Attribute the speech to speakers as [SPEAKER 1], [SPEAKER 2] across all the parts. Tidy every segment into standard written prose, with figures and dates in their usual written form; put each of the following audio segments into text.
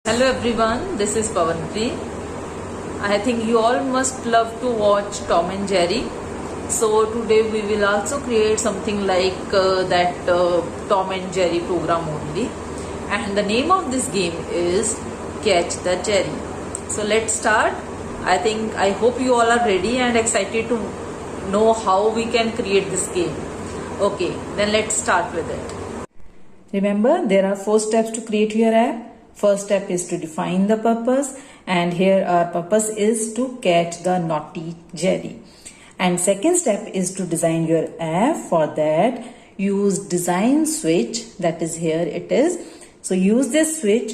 [SPEAKER 1] Hello everyone, this is Pavanti. I think you all must love to watch Tom and Jerry. So today we will also create something like that Tom and Jerry program only. And the name of this game is Catch the Jerry. So let's start. I hope you all are ready and excited to know how we can create this game. Okay, then let's start with it. Remember, there are 4 steps to create your app. First step is to define the purpose, and here our purpose is to catch the naughty Jerry. And second step is to design your app. For that, use design switch, that is here it is. So use this switch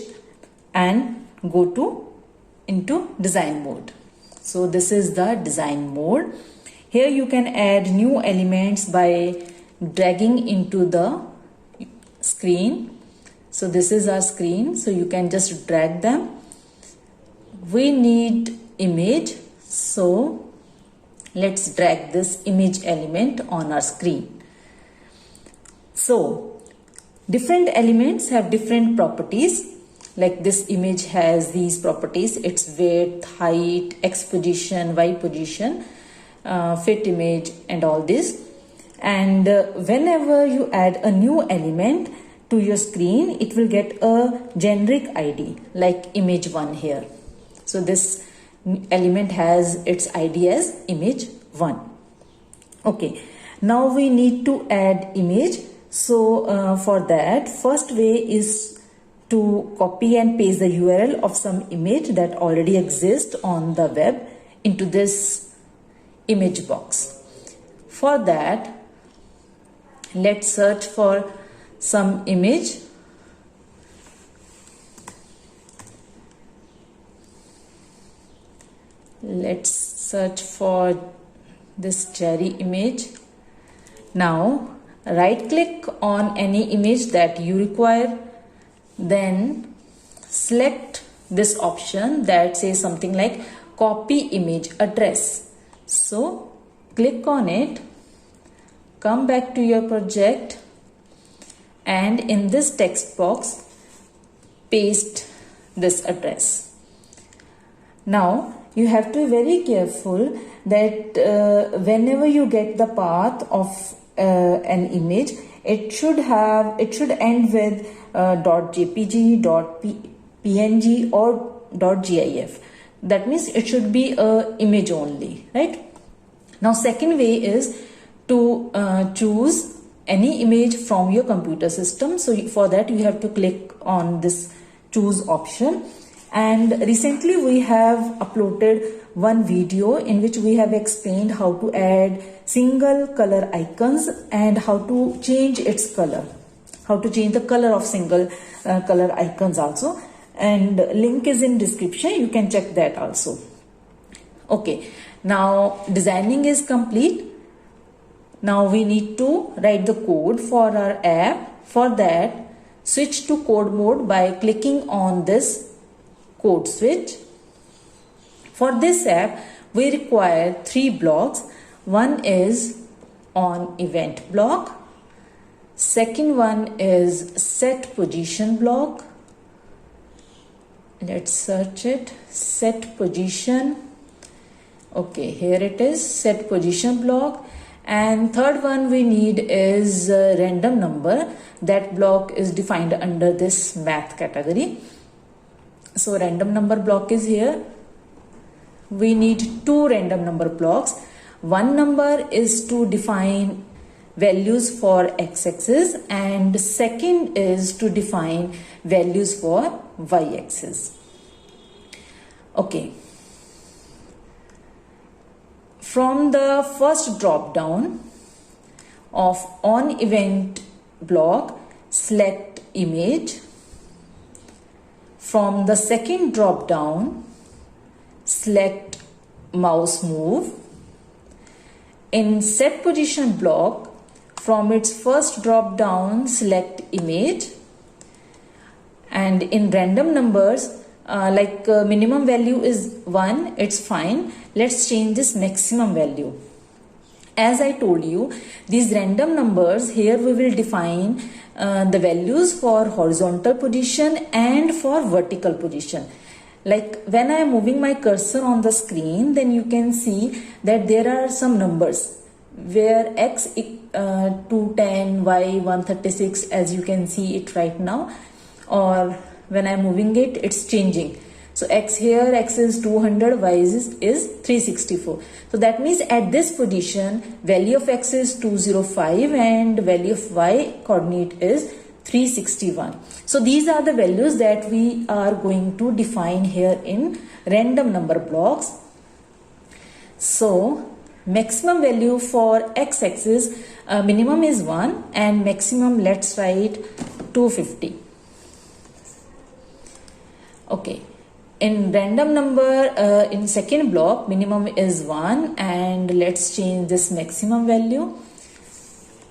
[SPEAKER 1] and go into design mode. So this is the design mode. Here you can add new elements by dragging into the screen. So this is our screen, so you can just drag them. We need image, so let's drag this image element on our screen. So different elements have different properties. Like this image has these properties: its width, height, X position, Y position, fit image, and all this. And whenever you add a new element to your screen, it will get a generic ID like image1 here. So this element has its ID as image1. Okay, now we need to add image. So for that, first way is to copy and paste the URL of some image that already exists on the web into this image box. For that, let's search for some image. Let's search for this Jerry image. Now right click on any image that you require, then select this option that says something like copy image address. So click on it, come back to your project, and in this text box paste this address. Now you have to be very careful that whenever you get the path of an image, it should end with .jpg, .png or .gif. That means it should be a image only, right? Now second way is to choose any image from your computer system. So for that you have to click on this choose option. And recently we have uploaded one video in which we have explained how to add single color icons and how to change its color, how to change the color of single color icons also. And link is in description, you can check that also. Okay, now designing is complete. Now we need to write the code for our app. For that, switch to code mode by clicking on this code switch. For this app, we require 3 blocks. One is on event block. Second one is set position block. Let's search it. Set position. Okay, here it is, set position block. And third one we need is random number. That block is defined under this math category. So random number block is here. We need 2 random number blocks. One number is to define values for x-axis, and second is to define values for y-axis. Okay. From the first drop down of on event block, select image. From the second drop down, select mouse move. In set position block, from its first drop down, select image. And in random numbers, minimum value is 1, it's fine. Let's change this maximum value. As I told you, these random numbers, here we will define the values for horizontal position and for vertical position. Like when I am moving my cursor on the screen, then you can see that there are some numbers where x 210, y 136, as you can see it right now, or when I am moving it, it's changing. So x here, x is 200, y is 364. So that means at this position, value of x is 205 and value of y coordinate is 361. So these are the values that we are going to define here in random number blocks. So maximum value for x-axis, minimum is 1 and maximum, let's write 250. Okay. In random number, in second block, minimum is 1 and let's change this maximum value,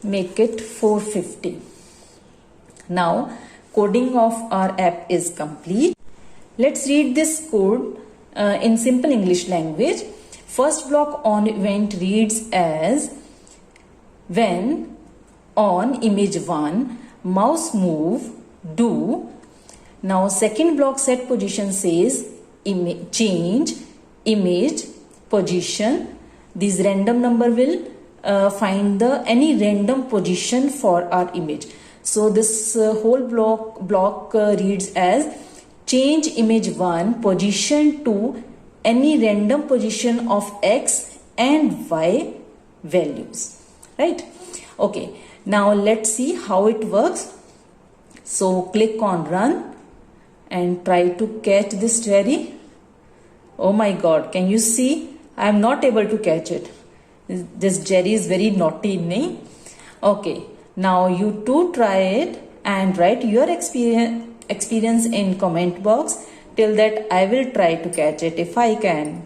[SPEAKER 1] make it 450. Now, coding of our app is complete. Let's read this code in simple English language. First block on event reads as, when on image 1, mouse move, do. Now second block set position says change image position. This random number will find the any random position for our image. So this whole block reads as change image 1 position to any random position of x and y values, right? Okay, now let's see how it works. So click on run and try to catch this cherry. Oh my god, can you see? I am not able to catch it. This cherry is very naughty, nahi? Okay, now you too try it and write your experience in comment box. Till that I will try to catch it if I can.